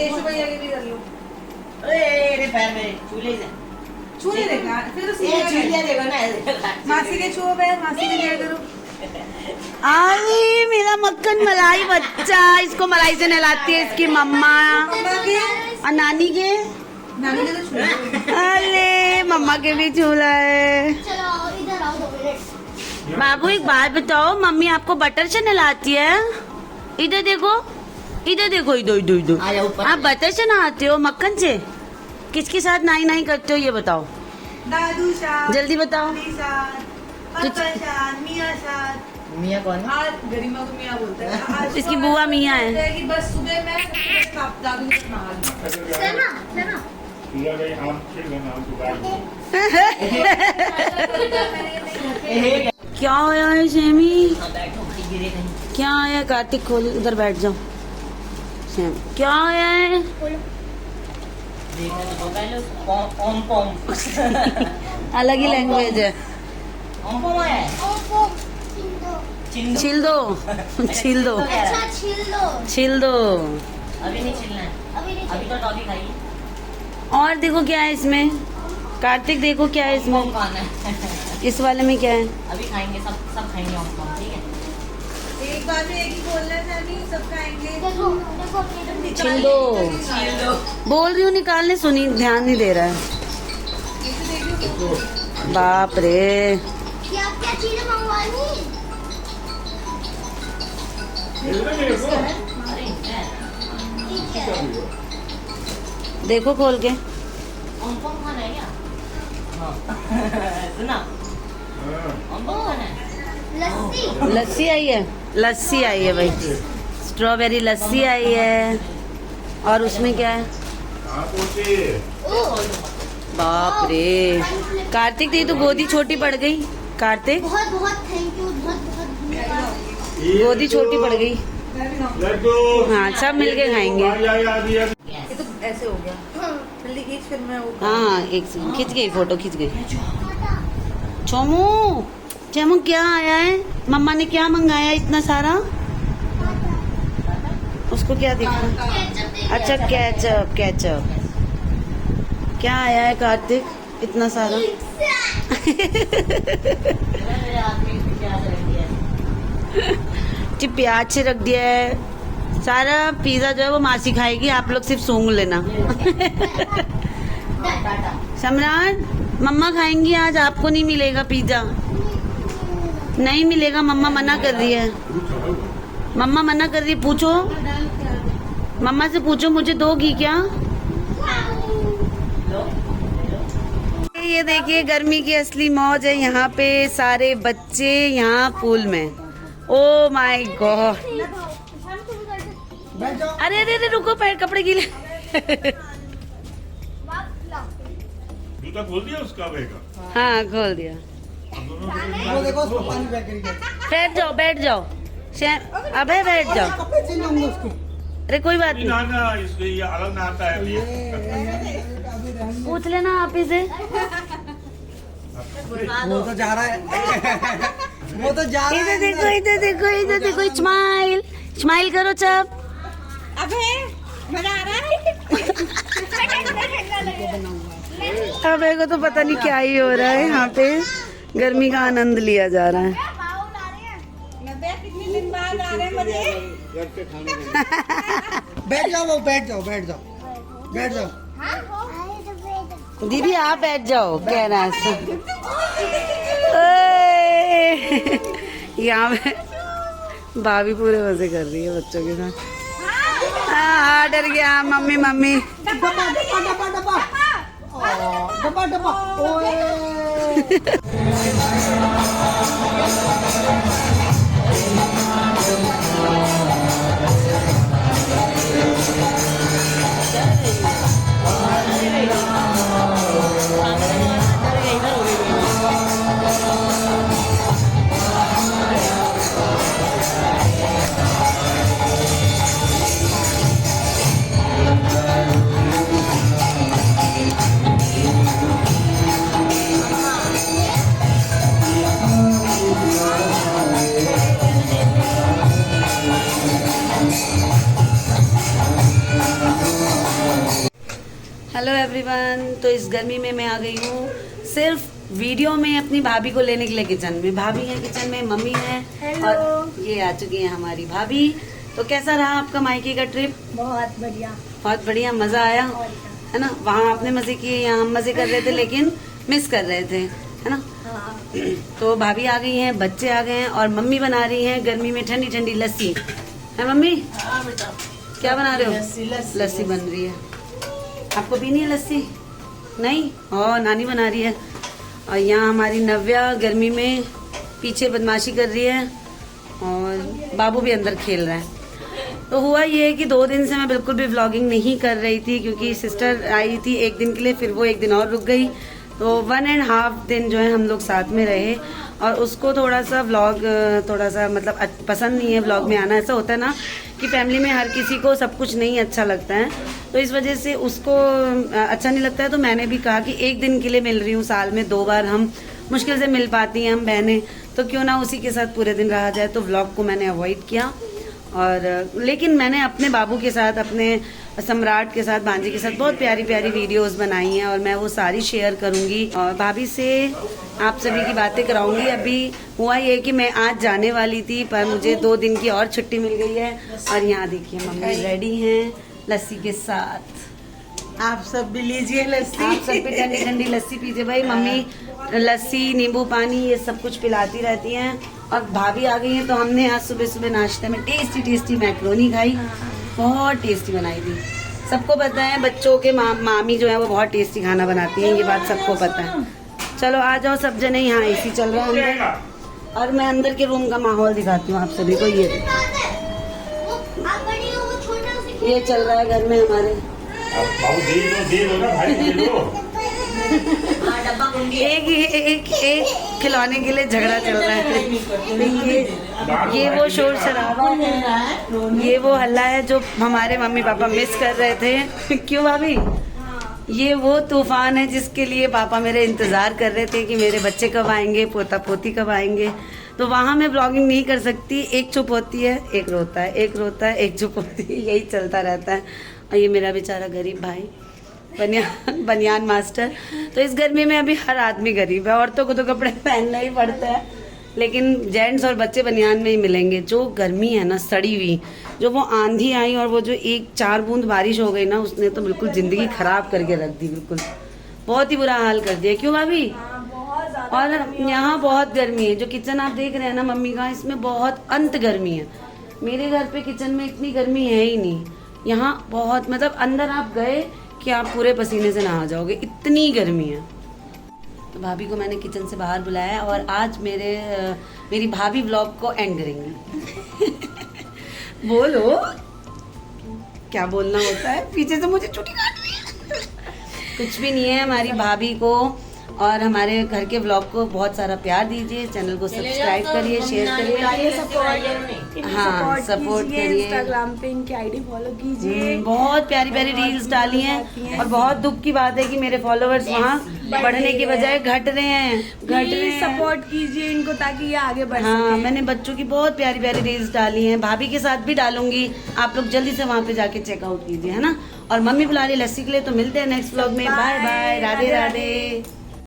केशव भैया के भी कर लो। अरे पैर में चूल्हे से छूने देखा फिर तो ये चूल्हे देखो ना। मासी के छुओ पे मासी के दिया करो। अरे मेरा मक्खन मलाई बच्चा, इसको मलाई से नहलाती है इसकी मम्मा और नानी के। नानी के तो छुओ। अरे मम्मा के भी झूला है। चलो इधर आओ 2 मिनट। बाबू एक बात बताओ, मम्मी आपको बटर से नहलाती है? इधर देखो, इधर देखो, इधर इधर इधर। आया ऊपर। आप बटर से नहाते हो मक्खन से? किसके साथ नाई नाई करते हो ये बताओ, दादू साथ, जल्दी बताओ। नानी साथ, अंकल साथ, मियाँ साथ। मियाँ कौन है? आज गरिमा को मियाँ बोलते हैं। आज इसकी तो बुआ मियाँ है। बोलते हैं कि बस सुबह मैं दादू के साथ नहा लूं। लेना क्या आया है सेमी? बैठो भाई गिरे कहीं। क्या आया? कार्तिक खोल, उधर बैठ जाओ। सेम क्या आया है? देखने तो पहले ओम पोम अलग ही लैंग्वेज है। ओम पोम है। ओपो चिंदो। छिल दो, छिल दो, अच्छा छील दो। छिल दो। अभी नहीं छिलना है, अभी नहीं अभी तो टॉफी खाई। और देखो क्या है इसमें, कार्तिक देखो क्या है ओम पोम इसमें, कौन है? इस वाले में क्या है? अभी खाएंगे, सब खाएंगे ओम पोम, ठीक है। एक बार में एक ही बोलना है अभी, सब खाएंगे। देखो देखो अपने छिल दो, छील दो। बोल रही हूँ निकालने, सुनी, ध्यान नहीं दे रहा है। बाप रे, क्या क्या चीजें मंगवानी। अरे ठीक है। देखो खोल के। ओम पोम खाना है क्या? हाँ। सुना ओम पोम खाना है। लस्सी। लस्सी आई है, लस्सी आई है भाई, स्ट्रॉबेरी लस्सी आई है। और उसमें क्या है? ओह बाप रे, कार्तिक तेरी तो गोदी छोटी पड़ गई। कार्तिक बहुत बहुत थैंक यू, बहुत बहुत धन्यवाद। गोदी छोटी पड़ गई। हाँ सब मिलके खाएंगे। ये तो ऐसे हो गया। हाँ। जल्दी खींच फिर मैं वो। हाँ एक सेकंड, खिंच गई फोटो, खिंच गई। चोमू, चोमू क्या आया है? मम्मा ने क्या मंगाया इतना सारा? उसको क्या दिखा? केचप दे अच्छा केचप, केचप। क्या आया है कार्तिक इतना सारा? मेरे हाथ में इतनी प्याज रख दिया है। जी प्याज से रख दिया है सारा। पिज्जा जो है वो मासी खाएगी, आप लोग सिर्फ सूंघ लेना। टाटा। सम्राट, मम्मा खाएंगी आज, आपको नहीं मिलेगा पिज्जा, नहीं मिलेगा। मम्मा मना कर रही है, मम्मा मना कर रही है। पूछो मम्मा से, पूछो मुझे दोगी क्या? ये देखिए गर्मी की असली मौज है यहाँ पे, सारे बच्चे यहाँ पूल में। ओ माय गॉड, अरे अरे अरे रुको, पैर कपड़े गीले। जूता खोल दिया उसका भाई का? हाँ खोल दिया। वो देखो उसको पानी पैक करके। बैठ जाओ, बैठ जाओ। अबे बैठ जाओ। कपड़े चेंज होंगे उसके। अरे कोई बात नहीं, ना इसको ये अलग ना आता है अभी। पूछ लेना आप ही से। वो तो जा रहा है। वो तो जा रहा इधर है। देखो, इधर देखो, इधर देखो, स्माइल, स्माइल करो सब। अबे मजा आ रहा है। अबे को तो पता नहीं क्या ही हो रहा है यहाँ पे, गर्मी का आनंद लिया जा रहा है। कितने दिन बाद आ रहे हैं मजे। बैठ जाओ वो, बैठ जाओ, बैठ जाओ, बैठ जाओ। दीदी आप बैठ जाओ, कह रहा है सब। यहाँ पे भाभी पूरे मजे कर रही है बच्चों के साथ। हाँ डर गया मम्मी, मम्मी। डब्बा डब्बा डब्बा डब्बा। डब्बा डब्बा। ओए। Hello everyone. तो इस गर्मी में मैं आ गई हूँ सिर्फ वीडियो में अपनी भाभी को लेने के लिए किचन में। भाभी है किचन में, मम्मी है और ये आ चुकी है हमारी भाभी। तो कैसा रहा आपका मायके का ट्रिप? बहुत बढ़िया। बहुत बढ़िया, मजा आया है ना? वहाँ आपने मजे किए, यहाँ हम मजे कर रहे थे लेकिन मिस कर रहे थे, है ना? हाँ। तो भाभी आ गई हैं, बच्चे आ गए हैं और मम्मी बना रही हैं गर्मी में ठंडी ठंडी लस्सी। है मम्मी? हाँ बेटा, क्या बना रहे हो? लस्सी बन रही है। आपको पीनी है लस्सी? नहीं? और नानी बना रही है। और यहाँ हमारी नव्या गर्मी में पीछे बदमाशी कर रही है और बाबू भी अंदर खेल रहा है। तो हुआ ये है कि 2 दिन से मैं बिल्कुल भी व्लॉगिंग नहीं कर रही थी क्योंकि सिस्टर आई थी 1 दिन के लिए, फिर वो 1 दिन और रुक गई। तो 1.5 दिन जो है हम लोग साथ में रहे और उसको थोड़ा सा व्लॉग थोड़ा सा मतलब पसंद नहीं है व्लॉग में आना। ऐसा होता है ना कि फैमिली में हर किसी को सब कुछ नहीं अच्छा लगता है, तो इस वजह से उसको अच्छा नहीं लगता है। तो मैंने भी कहा कि 1 दिन के लिए मिल रही हूँ, साल में 2 बार हम मुश्किल से मिल पाती हैं हम बहनें, तो क्यों ना उसी के साथ पूरे दिन रहा जाए। तो व्लॉग को मैंने अवॉइड किया और लेकिन मैंने अपने बाबू के साथ, अपने सम्राट के साथ, भांजे के साथ बहुत प्यारी प्यारी वीडियोस बनाई हैं और मैं वो सारी शेयर करूंगी और भाभी से आप सभी की बातें कराऊंगी। अभी हुआ ये कि मैं आज जाने वाली थी पर मुझे 2 दिन की और छुट्टी मिल गई है और यहाँ देखिए मम्मी रेडी हैं लस्सी के साथ। आप सब भी लीजिए लस्सी। आप सब भी ठंडी ठंडी लस्सी पीजिए भाई। मम्मी लस्सी, नींबू पानी ये सब कुछ पिलाती रहती हैं। और भाभी आ गई हैं तो हमने आज सुबह सुबह नाश्ते में टेस्टी टेस्टी मैक्रोनी खाई, बहुत टेस्टी बनाई थी। सबको पता है बच्चों के मामी जो है वो बहुत टेस्टी खाना बनाती हैं, ये बात सबको पता है। चलो आ जाओ सब जने, यहाँ एसी चल रहा है अंदर और मैं अंदर के रूम का माहौल दिखाती हूँ आप सभी को। ये चल रहा है घर में हमारे। दे दो ना भाई, दे दो। एक खिलौने के लिए झगड़ा चल रहा है। ये वो शोर शराबा है, ये वो हल्ला है जो हमारे मम्मी पापा मिस कर रहे थे। क्यों भाभी? ये वो तूफान है जिसके लिए पापा मेरे इंतजार कर रहे थे कि मेरे बच्चे कब आएंगे, पोता पोती कब आएंगे। तो वहाँ मैं ब्लॉगिंग नहीं कर सकती, एक चुप होती है, एक रोता है, एक रोता है, एक चुप होती है, यही चलता रहता है। और ये मेरा बेचारा गरीब भाई बनियान मास्टर। तो इस गर्मी में अभी हर आदमी गरीब है, औरतों को तो कपड़े पहनना ही पड़ता है, लेकिन जेंट्स और बच्चे बनियान में ही मिलेंगे। जो गर्मी है ना सड़ी हुई, जो वो आंधी आई और वो जो 1-4 बूंद बारिश हो गई ना, उसने तो बिल्कुल जिंदगी खराब करके रख दी, बिल्कुल बहुत ही बुरा हाल कर दिया। क्यों भाभी? और यहाँ बहुत गर्मी है। जो किचन आप देख रहे हैं ना मम्मी का, इसमें बहुत अंत गर्मी है। मेरे घर पे किचन में इतनी गर्मी है ही नहीं, यहाँ बहुत मतलब अंदर आप गए कि आप पूरे पसीने से नहा जाओगे, इतनी गर्मी है। तो भाभी को मैंने किचन से बाहर बुलाया और आज मेरी भाभी व्लॉग को एंड करेंगी। बोलो क्या बोलना होता है, पीछे से मुझे चुटी काट रही है। कुछ भी नहीं है। हमारी भाभी को और हमारे घर के व्लॉग को बहुत सारा प्यार दीजिए, चैनल को सब्सक्राइब करिए, शेयर करिए, हाँ सपोर्ट करिए। इंस्टाग्राम पे इनकी आईडी फॉलो कीजिए। बहुत प्यारी प्यारी रील्स डाली हैं और बहुत दुख की बात है कि मेरे फॉलोअर्स वहाँ बढ़ने की बजाय घट रहे हैं। सपोर्ट कीजिए इनको ताकि ये आगे बढ़ हाँ, सके। मैंने बच्चों की बहुत प्यारी प्यारी रील्स डाली हैं, भाभी के साथ भी डालूंगी। आप लोग जल्दी से वहाँ पे जाके चेकआउट कीजिए, है ना? और मम्मी बुला रही लस्सी के लिए। तो मिलते हैं नेक्स्ट व्लॉग में। Bye bye, Radhe Radhe.